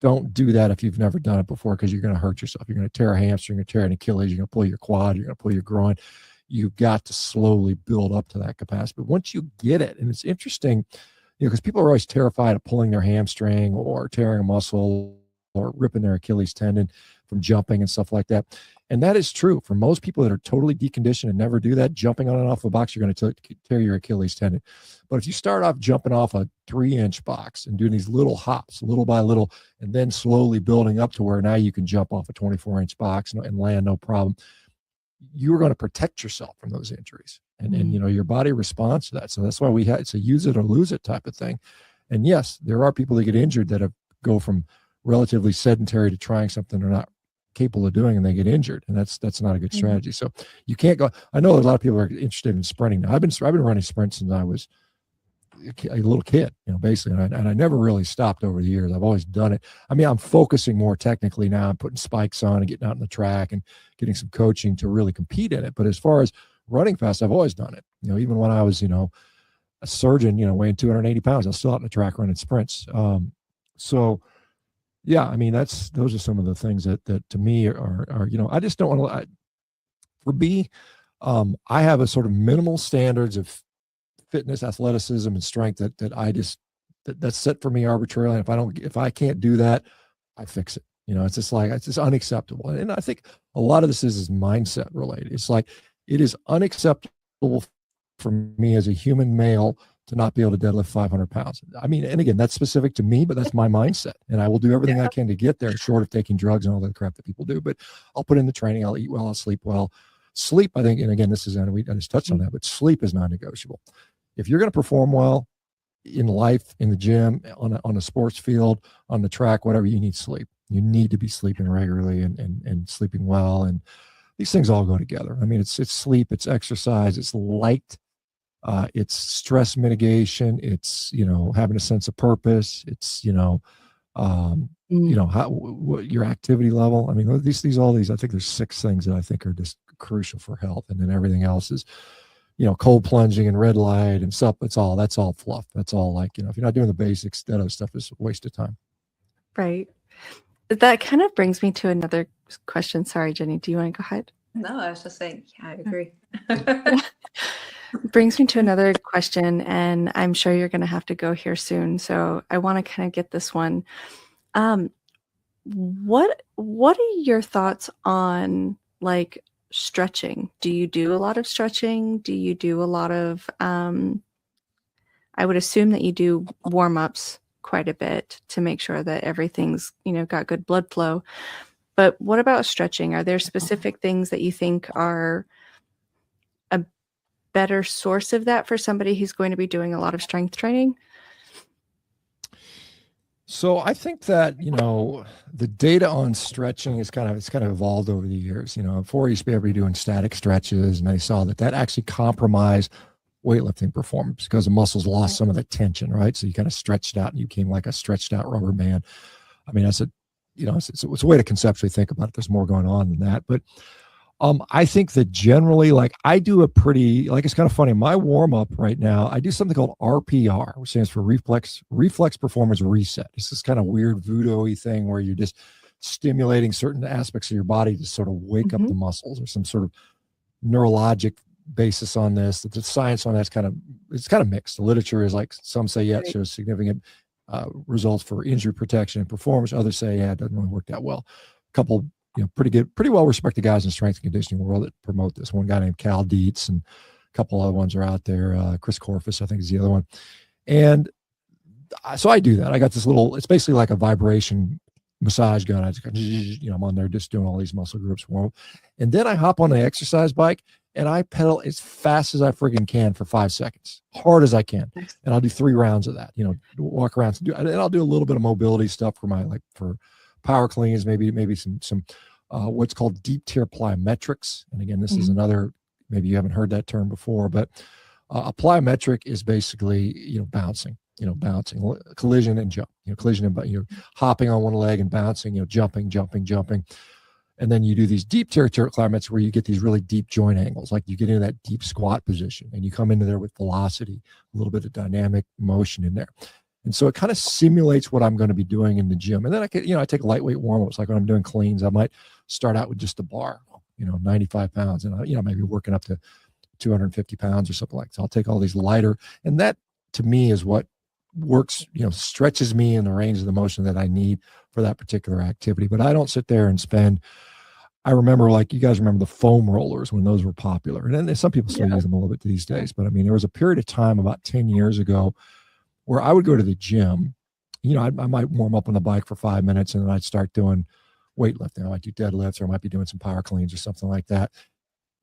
don't do that if you've never done it before, because you're going to hurt yourself. You're going to tear a hamstring, you're going to tear an Achilles, you're going to pull your quad, you're going to pull your groin. You've got to slowly build up to that capacity. But once you get it, and it's interesting, because people are always terrified of pulling their hamstring or tearing a muscle or ripping their Achilles tendon from jumping and stuff like that. And that is true for most people that are totally deconditioned and never do that. Jumping on and off a box, you're going to tear your Achilles tendon. But if you start off jumping off a 3-inch box and doing these little hops, little by little, and then slowly building up to where now you can jump off a 24-inch box and land no problem, you're going to protect yourself from those injuries. And your body responds to that. So that's why it's a use it or lose it type of thing. And yes, there are people that get injured that go from relatively sedentary to trying something they're not capable of doing, and they get injured, and that's not a good strategy. So you can't go. I know a lot of people are interested in sprinting now. I've been running sprints since I was a little kid, basically, and I never really stopped over the years. I've always done it. I mean, I'm focusing more technically now. I'm putting spikes on and getting out on the track and getting some coaching to really compete in it. But as far as running fast, I've always done it. Even when I was, a surgeon, weighing 280 pounds, I was still out on the track running sprints. So yeah, I mean, those are some of the things that to me are I just don't want to. For me, I have a sort of minimal standards of fitness, athleticism, and strength that's set for me arbitrarily. And if I can't do that, I fix it. It's just unacceptable. And I think a lot of this is mindset related. It's like it is unacceptable for me as a human male to not be able to deadlift 500 pounds. I mean, and again, that's specific to me, but that's my mindset. And I will do everything I can to get there, short of taking drugs and all that crap that people do. But I'll put in the training, I'll eat well, I'll sleep well. Sleep, I think, and again, I just touched on that, but sleep is non-negotiable. If you're going to perform well in life, in the gym, on a sports field, on the track, whatever, you need sleep. You need to be sleeping regularly and sleeping well. And these things all go together. I mean, it's sleep, it's exercise, it's light, it's stress mitigation, it's having a sense of purpose, it's what your activity level. I mean, all these I think there's 6 things that I think are just crucial for health, and then everything else is cold plunging and red light and stuff. That's all fluff. That's all if you're not doing the basics, that other stuff is a waste of time.
Right. That kind of brings me to another question. Sorry, Jenny, do you want to go ahead?
No, I was just saying, yeah, I agree.
Brings me to another question, and I'm sure you're going to have to go here soon. So I want to kind of get this one. What are your thoughts on stretching? Do you do a lot of stretching? Do you do a lot of, I would assume that you do warm-ups quite a bit to make sure that everything's, got good blood flow. But what about stretching? Are there specific things that you think are a better source of that for somebody who's going to be doing a lot of strength training?
So I think that, the data on stretching it's kind of evolved over the years. Before you used to be able to be doing static stretches, and they saw that actually compromised weightlifting performance because the muscles lost some of the tension, right? So you kind of stretched out and you became like a stretched out rubber band. I mean, it's a way to conceptually think about it. There's more going on than that. But I think that generally, I do it's kind of funny. My warm up right now, I do something called RPR, which stands for reflex performance reset. It's this kind of weird voodoo-y thing where you're just stimulating certain aspects of your body to sort of wake up the muscles, or some sort of neurologic basis on this. The science on that's kind of mixed. The literature is some say, it shows significant results for injury protection and performance. Others say, it doesn't really work that well. A couple pretty well respected guys in strength and conditioning world that promote this. One guy named Cal Dietz, and a couple other ones are out there. Chris Corfus, I think, is the other one. And so I do that. I got this it's basically like a vibration massage gun. I just I'm on there just doing all these muscle groups. And then I hop on the exercise bike and I pedal as fast as I friggin' can for 5 seconds, hard as I can. And I'll do 3 rounds of that, walk around and I'll do a little bit of mobility stuff for power cleans, maybe some what's called deep tier plyometrics. And again, this is another, maybe you haven't heard that term before, but a plyometric is basically, bouncing, collision and jump, collision and hopping on one leg and bouncing, jumping. And then you do these deep tier plyometrics where you get these really deep joint angles, like you get into that deep squat position and you come into there with velocity, a little bit of dynamic motion in there. And so it kind of simulates what I'm going to be doing in the gym. And then I take lightweight warm-ups. Like when I'm doing cleans, I might start out with just a bar, 95 pounds, and maybe working up to 250 pounds or something like that. So I'll take all these lighter, and that to me is what works, stretches me in the range of the motion that I need for that particular activity. But I don't sit there and I remember, like, you guys remember the foam rollers when those were popular. And then some people still use them a little bit these days. But I mean, there was a period of time about 10 years ago where I would go to the gym. I might warm up on the bike for 5 minutes, and then I'd start doing weightlifting. I might do deadlifts, or I might be doing some power cleans or something like that.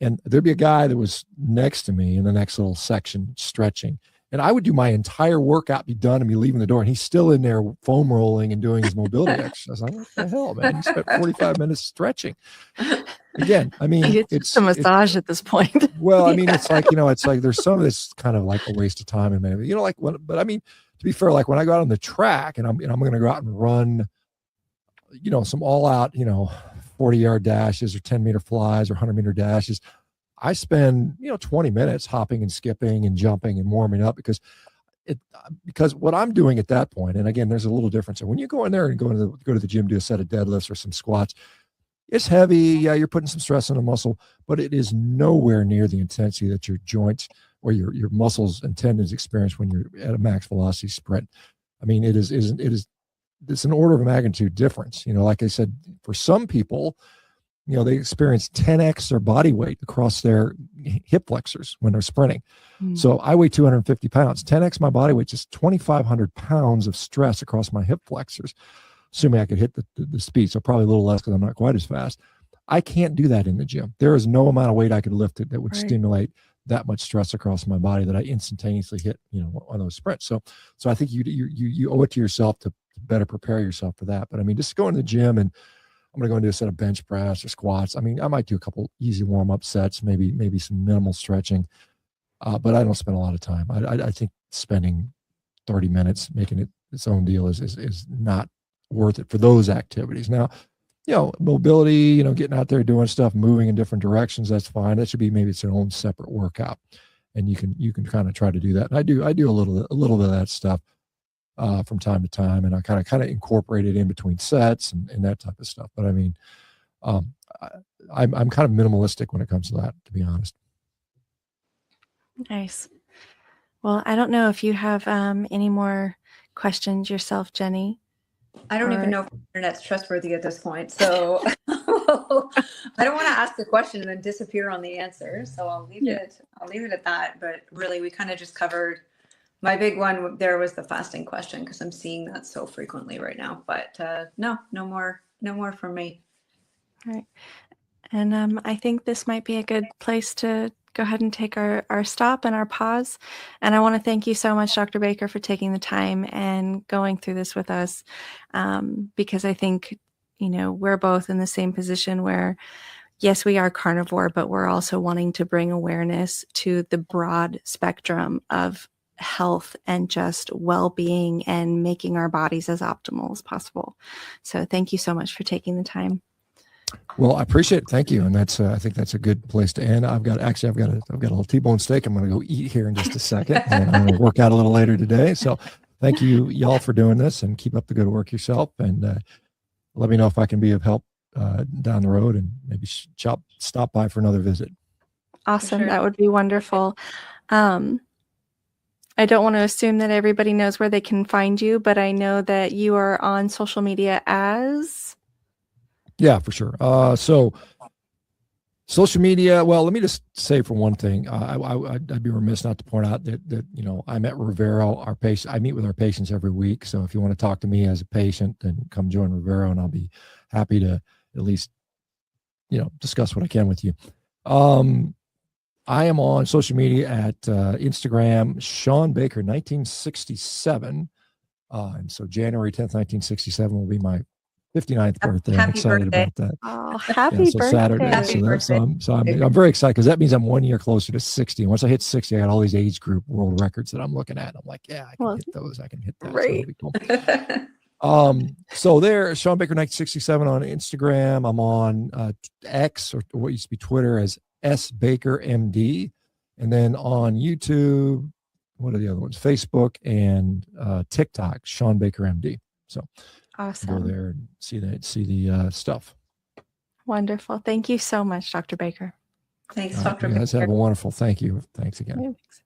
And there'd be a guy that was next to me in the next little section stretching. And I would do my entire workout, be done, and be leaving the door. And he's still in there foam rolling and doing his mobility exercise. I'm like, what the hell, man? You spent 45 minutes stretching. Again, I mean,
it's just a massage at this point.
Well, I mean, it's like there's some of this kind of like a waste of time. And maybe, but I mean, to be fair, like when I go out on the track and I'm going to go out and run, some all out, 40-yard dashes or 10-meter flies or 100-meter dashes, I spend, 20 minutes hopping and skipping and jumping and warming up because what I'm doing at that point, and again, there's a little difference. So when you go in there and go to the gym, do a set of deadlifts or some squats, it's heavy. Yeah, you're putting some stress on the muscle, but it is nowhere near the intensity that your joints or your muscles and tendons experience when you're at a max velocity sprint. I mean, it's an order of magnitude difference. Like I said, for some people, they experience 10x their body weight across their hip flexors when they're sprinting. So I weigh 250 pounds. 10x my body weight is 2,500 pounds of stress across my hip flexors, assuming I could hit the speed. So probably a little less because I'm not quite as fast. I can't do that in the gym. There is no amount of weight I could lift that would stimulate that much stress across my body that I instantaneously hit, on those sprints. So I think you owe it to yourself to better prepare yourself for that. But I mean, just going to the gym and I'm going to go and do a set of bench press or squats. I mean, I might do a couple easy warm-up sets, maybe some minimal stretching, but I don't spend a lot of time. I think spending 30 minutes making it its own deal is not worth it for those activities. Now, mobility, getting out there, doing stuff, moving in different directions, that's fine. That should be maybe its own separate workout, and you can kind of try to do that. And I do a little bit of that stuff from time to time, and I kind of incorporate it in between sets and that type of stuff. But I mean, I'm kind of minimalistic when it comes to that, to be honest.
Nice. Well, I don't know if you have any more questions yourself, Jenny.
I don't even know if the internet's trustworthy at this point, so I don't want to ask the question and then disappear on the answer. So I'll leave it at that. But really, we kind of just covered. My big one there was the fasting question because I'm seeing that so frequently right now. But no more from me.
All right. And I think this might be a good place to go ahead and take our stop and our pause. And I want to thank you so much, Dr. Baker, for taking the time and going through this with us, because I think, we're both in the same position where, yes, we are carnivore, but we're also wanting to bring awareness to the broad spectrum of health and just well-being and making our bodies as optimal as possible. So thank you so much for taking the time.
Well, I appreciate it. Thank you. And that's, I think that's a good place to end. I've got a little T-bone steak I'm going to go eat here in just a second. And I'm going to work out a little later today. So thank you y'all for doing this, and keep up the good work yourself. And let me know if I can be of help down the road, and maybe stop by for another visit.
Awesome. Sure. That would be wonderful. I don't want to assume that everybody knows where they can find you, but I know that you are on social media as...
Yeah, for sure. So social media, well, let me just say for one thing, I'd be remiss not to point out that I'm at Rivero, I meet with our patients every week. So if you want to talk to me as a patient, then come join Rivero, and I'll be happy to at least, discuss what I can with you. I am on social media at Instagram, Shawn Baker 1967. And so January 10th, 1967 will be my 59th birthday. I'm excited about that.
Oh, happy birthday.
Saturday. So I'm very excited because that means I'm 1 year closer to 60. And once I hit 60, I got all these age group world records that I'm looking at. I'm like, yeah, I can hit those. I can hit that.
Right.
So that'll be cool. So there, Shawn Baker 1967 on Instagram. I'm on X, or what used to be Twitter, as S Baker MD. And then on YouTube, what are the other ones? Facebook and TikTok, Shawn Baker MD. So
Awesome.
go there and see the stuff.
Wonderful. Thank you so much, Dr. Baker.
Thanks,
All right,
Dr.
you guys
Baker.
have a wonderful. Thank you. Thanks again.
Thanks.